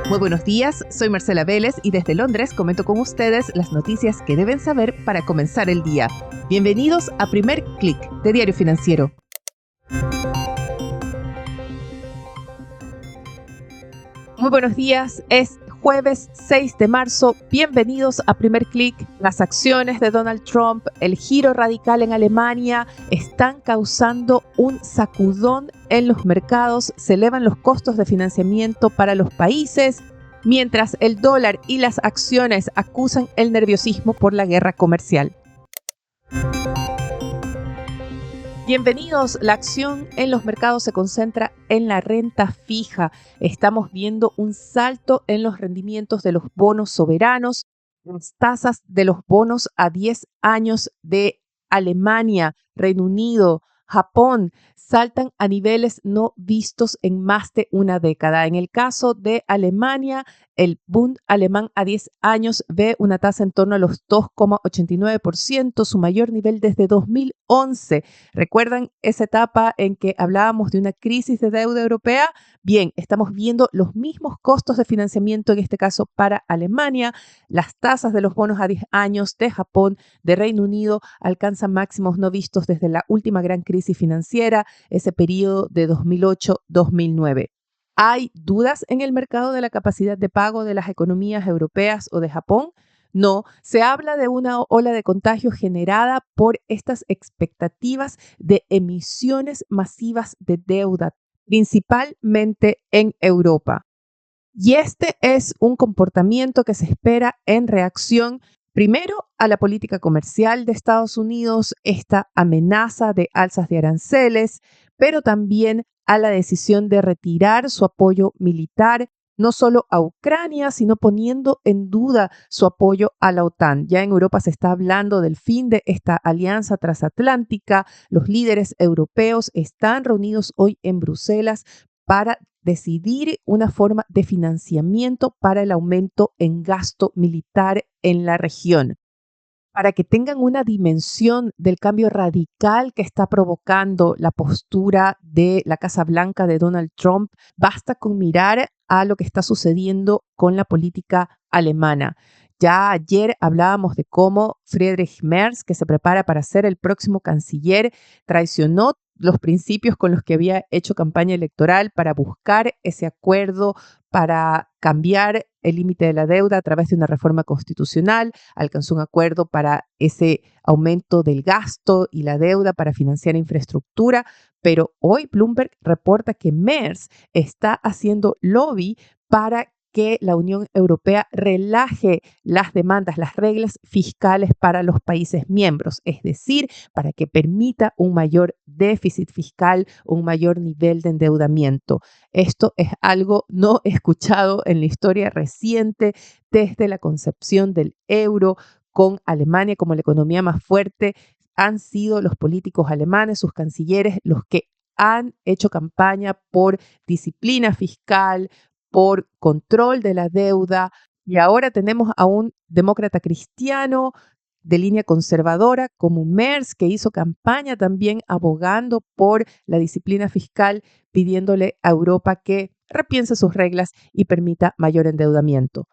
Muy buenos días, soy Marcela Vélez y desde Londres comento con ustedes las noticias que deben saber para comenzar el día. Bienvenidos a Primer Click de Diario Financiero. Muy buenos días, es jueves 6 de marzo. Bienvenidos a Primer Click. Las acciones de Donald Trump, el giro radical en Alemania, están causando un sacudón en los mercados. Se elevan los costos de financiamiento para los países, mientras el dólar y las acciones acusan el nerviosismo por la guerra comercial. Bienvenidos. La acción en los mercados se concentra en la renta fija. Estamos viendo un salto en los rendimientos de los bonos soberanos. Las tasas de los bonos a 10 años de Alemania, Reino Unido, Japón saltan a niveles no vistos en más de una década. En el caso de Alemania, el Bund alemán a 10 años ve una tasa en torno a los 2,89%, su mayor nivel desde 2011. ¿Recuerdan esa etapa en que hablábamos de una crisis de deuda europea? Bien, estamos viendo los mismos costos de financiamiento, en este caso para Alemania. Las tasas de los bonos a 10 años de Japón, de Reino Unido, alcanzan máximos no vistos desde la última gran crisis financiera, ese periodo de 2008-2009. ¿Hay dudas en el mercado de la capacidad de pago de las economías europeas o de Japón? No, se habla de una ola de contagio generada por estas expectativas de emisiones masivas de deuda, principalmente en Europa. Y este es un comportamiento que se espera en reacción, primero, a la política comercial de Estados Unidos, esta amenaza de alzas de aranceles, pero también a la decisión de retirar su apoyo militar, no solo a Ucrania, sino poniendo en duda su apoyo a la OTAN. Ya en Europa se está hablando del fin de esta alianza transatlántica. Los líderes europeos están reunidos hoy en Bruselas para decidir una forma de financiamiento para el aumento en gasto militar en la región. Para que tengan una dimensión del cambio radical que está provocando la postura de la Casa Blanca de Donald Trump, basta con mirar a lo que está sucediendo con la política alemana. Ya ayer hablábamos de cómo Friedrich Merz, que se prepara para ser el próximo canciller, traicionó los principios con los que había hecho campaña electoral para buscar ese acuerdo, para cambiar el límite de la deuda a través de una reforma constitucional. Alcanzó un acuerdo para ese aumento del gasto y la deuda para financiar infraestructura, pero hoy Bloomberg reporta que Merz está haciendo lobby para que la Unión Europea relaje las demandas, las reglas fiscales para los países miembros, es decir, para que permita un mayor déficit fiscal, un mayor nivel de endeudamiento. Esto es algo no escuchado en la historia reciente desde la concepción del euro, con Alemania como la economía más fuerte. Han sido los políticos alemanes, sus cancilleres, los que han hecho campaña por disciplina fiscal, por control de la deuda, y ahora tenemos a un demócrata cristiano de línea conservadora como Merz, que hizo campaña también abogando por la disciplina fiscal, pidiéndole a Europa que repiense sus reglas y permita mayor endeudamiento.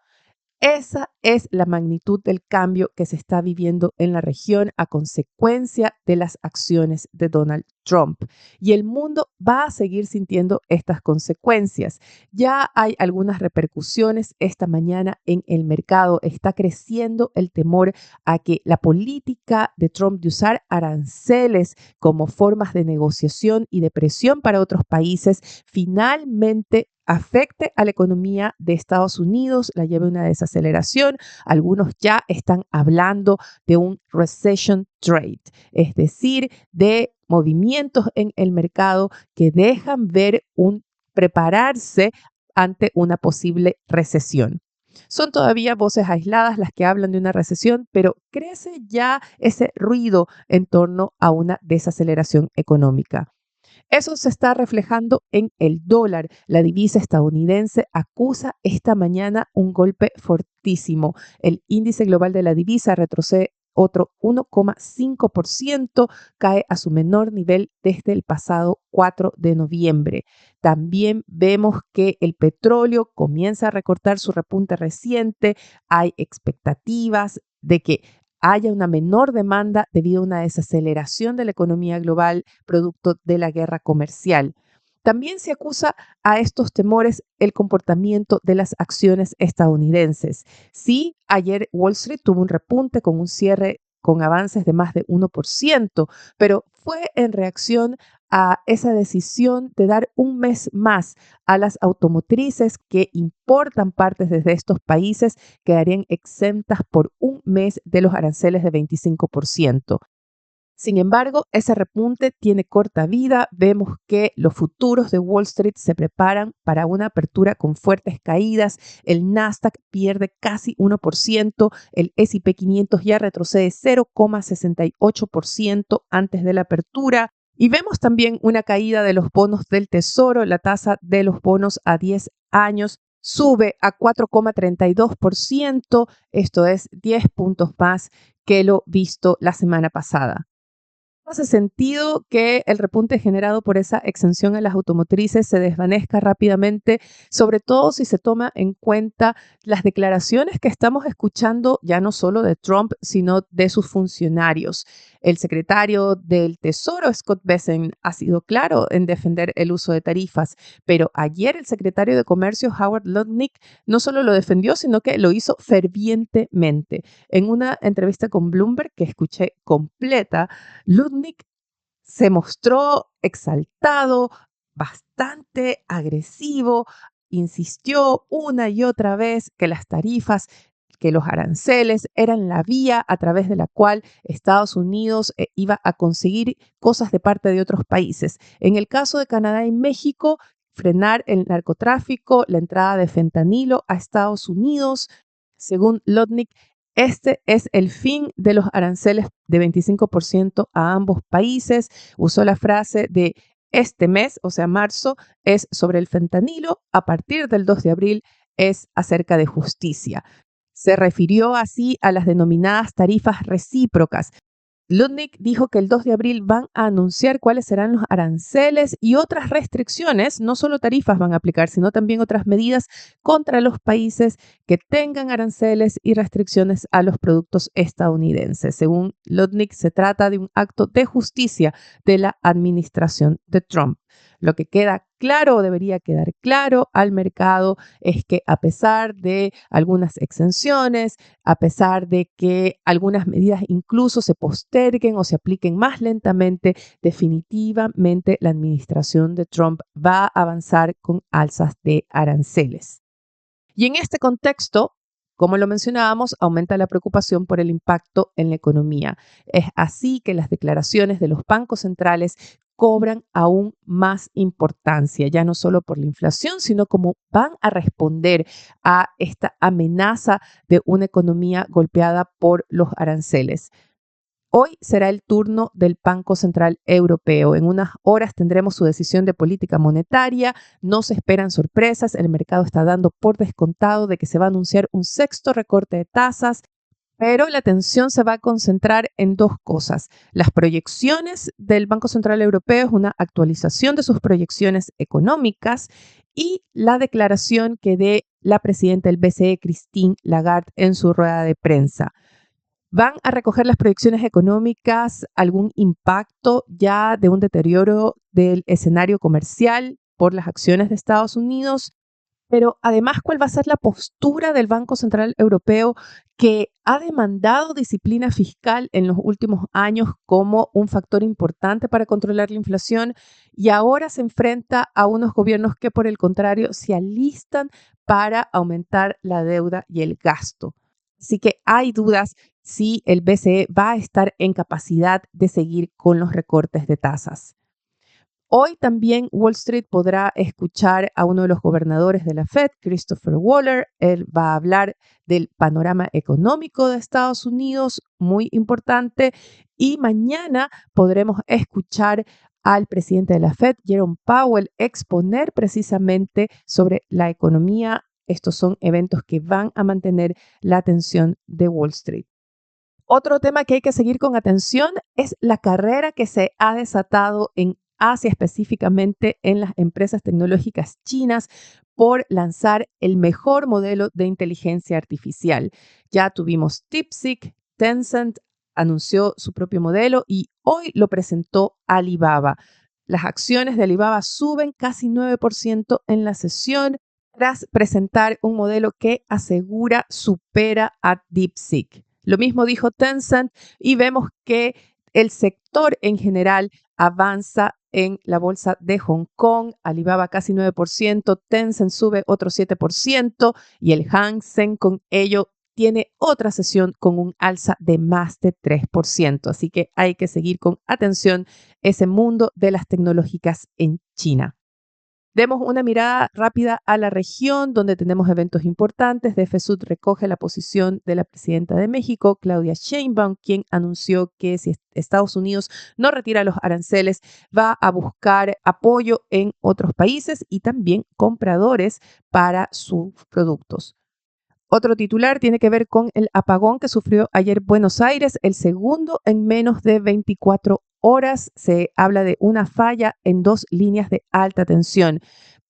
Esa es la magnitud del cambio que se está viviendo en la región a consecuencia de las acciones de Donald Trump. Y el mundo va a seguir sintiendo estas consecuencias. Ya hay algunas repercusiones esta mañana en el mercado. Está creciendo el temor a que la política de Trump de usar aranceles como formas de negociación y de presión para otros países finalmente afecte a la economía de Estados Unidos, la lleve a una desaceleración. Algunos ya están hablando de un recession trade, es decir, de movimientos en el mercado que dejan ver un prepararse ante una posible recesión. Son todavía voces aisladas las que hablan de una recesión, pero crece ya ese ruido en torno a una desaceleración económica. Eso se está reflejando en el dólar. La divisa estadounidense acusa esta mañana un golpe fortísimo. El índice global de la divisa retrocede otro 1,5%, cae a su menor nivel desde el pasado 4 de noviembre. También vemos que el petróleo comienza a recortar su repunte reciente. Hay expectativas de que haya una menor demanda debido a una desaceleración de la economía global producto de la guerra comercial. También se acusa a estos temores el comportamiento de las acciones estadounidenses. Sí, ayer Wall Street tuvo un repunte con un cierre con avances de más de 1%, pero fue en reacción a esa decisión de dar un mes más a las automotrices que importan partes desde estos países, quedarían exentas por un mes de los aranceles de 25%. Sin embargo, ese repunte tiene corta vida. Vemos que los futuros de Wall Street se preparan para una apertura con fuertes caídas. El Nasdaq pierde casi 1%, el S&P 500 ya retrocede 0,68% antes de la apertura. Y vemos también una caída de los bonos del Tesoro. La tasa de los bonos a 10 años sube a 4,32%. Esto es 10 puntos más que lo visto la semana pasada. Hace sentido que el repunte generado por esa exención a las automotrices se desvanezca rápidamente, sobre todo si se toma en cuenta las declaraciones que estamos escuchando ya no solo de Trump, sino de sus funcionarios. El secretario del Tesoro, Scott Bessent, ha sido claro en defender el uso de tarifas, pero ayer el secretario de Comercio, Howard Lutnick, no solo lo defendió, sino que lo hizo fervientemente. En una entrevista con Bloomberg que escuché completa, Lutnick se mostró exaltado, bastante agresivo, insistió una y otra vez que las tarifas, que los aranceles eran la vía a través de la cual Estados Unidos iba a conseguir cosas de parte de otros países. En el caso de Canadá y México, frenar el narcotráfico, la entrada de fentanilo a Estados Unidos. Según Lutnick, este es el fin de los aranceles de 25% a ambos países. Usó la frase de este mes, o sea, marzo, es sobre el fentanilo. A partir del 2 de abril es acerca de justicia. Se refirió así a las denominadas tarifas recíprocas. Lutnick dijo que el 2 de abril van a anunciar cuáles serán los aranceles y otras restricciones, no solo tarifas van a aplicar, sino también otras medidas contra los países que tengan aranceles y restricciones a los productos estadounidenses. Según Lutnick, se trata de un acto de justicia de la administración de Trump. Lo que queda claro o debería quedar claro al mercado es que a pesar de algunas exenciones, a pesar de que algunas medidas incluso se posterguen o se apliquen más lentamente, definitivamente la administración de Trump va a avanzar con alzas de aranceles. Y en este contexto, como lo mencionábamos, aumenta la preocupación por el impacto en la economía. Es así que las declaraciones de los bancos centrales cobran aún más importancia, ya no solo por la inflación, sino como van a responder a esta amenaza de una economía golpeada por los aranceles. Hoy será el turno del Banco Central Europeo. En unas horas tendremos su decisión de política monetaria. No se esperan sorpresas. El mercado está dando por descontado de que se va a anunciar un sexto recorte de tasas. Pero la atención se va a concentrar en dos cosas. Las proyecciones del Banco Central Europeo es una actualización de sus proyecciones económicas y la declaración que dé la presidenta del BCE, Christine Lagarde, en su rueda de prensa. ¿Van a recoger las proyecciones económicas algún impacto ya de un deterioro del escenario comercial por las acciones de Estados Unidos? Pero además, ¿cuál va a ser la postura del Banco Central Europeo que ha demandado disciplina fiscal en los últimos años como un factor importante para controlar la inflación y ahora se enfrenta a unos gobiernos que, por el contrario, se alistan para aumentar la deuda y el gasto? Así que hay dudas si el BCE va a estar en capacidad de seguir con los recortes de tasas. Hoy también Wall Street podrá escuchar a uno de los gobernadores de la Fed, Christopher Waller. Él va a hablar del panorama económico de Estados Unidos, muy importante. Y mañana podremos escuchar al presidente de la Fed, Jerome Powell, exponer precisamente sobre la economía. Estos son eventos que van a mantener la atención de Wall Street. Otro tema que hay que seguir con atención es la carrera que se ha desatado en Asia, específicamente en las empresas tecnológicas chinas, por lanzar el mejor modelo de inteligencia artificial. Ya tuvimos DeepSeek, Tencent anunció su propio modelo y hoy lo presentó Alibaba. Las acciones de Alibaba suben casi 9% en la sesión tras presentar un modelo que asegura supera a DeepSeek. Lo mismo dijo Tencent y vemos que el sector en general avanza en la bolsa de Hong Kong. Alibaba casi 9%, Tencent sube otro 7% y el Hang Seng con ello tiene otra sesión con un alza de más de 3%. Así que hay que seguir con atención ese mundo de las tecnológicas en China. Demos una mirada rápida a la región donde tenemos eventos importantes. DFSUD recoge la posición de la presidenta de México, Claudia Sheinbaum, quien anunció que si Estados Unidos no retira los aranceles, va a buscar apoyo en otros países y también compradores para sus productos. Otro titular tiene que ver con el apagón que sufrió ayer Buenos Aires, el segundo en menos de 24 horas. Se habla de una falla en 2 líneas de alta tensión.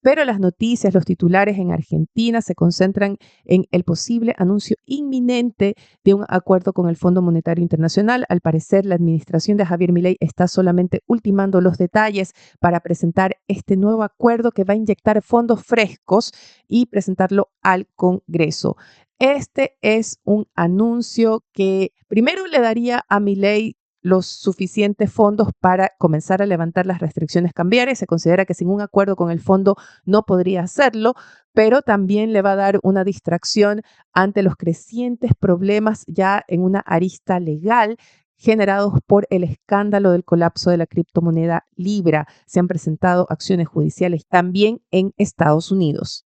Pero las noticias, los titulares en Argentina se concentran en el posible anuncio inminente de un acuerdo con el Fondo Monetario Internacional. Al parecer, la administración de Javier Milei está solamente ultimando los detalles para presentar este nuevo acuerdo que va a inyectar fondos frescos y presentarlo al Congreso. Este es un anuncio que primero le daría a Milei los suficientes fondos para comenzar a levantar las restricciones cambiarias. Se considera que sin un acuerdo con el fondo no podría hacerlo, pero también le va a dar una distracción ante los crecientes problemas ya en una arista legal generados por el escándalo del colapso de la criptomoneda Libra. Se han presentado acciones judiciales también en Estados Unidos.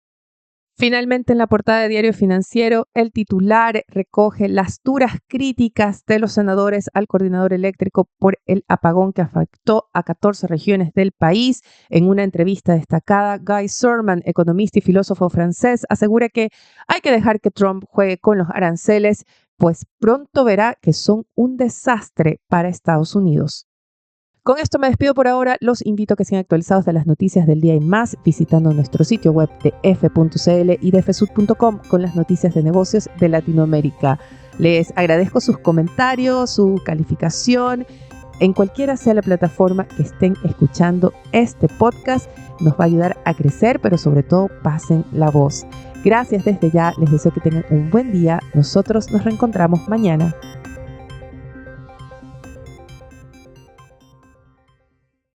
Finalmente, en la portada de Diario Financiero, el titular recoge las duras críticas de los senadores al coordinador eléctrico por el apagón que afectó a 14 regiones del país. En una entrevista destacada, Guy Surman, economista y filósofo francés, asegura que hay que dejar que Trump juegue con los aranceles, pues pronto verá que son un desastre para Estados Unidos. Con esto me despido por ahora. Los invito a que sean actualizados de las noticias del día y más visitando nuestro sitio web de f.cl y de fsud.com con las noticias de negocios de Latinoamérica. Les agradezco sus comentarios, su calificación. En cualquiera sea la plataforma que estén escuchando este podcast, nos va a ayudar a crecer, pero sobre todo pasen la voz. Gracias desde ya. Les deseo que tengan un buen día. Nosotros nos reencontramos mañana.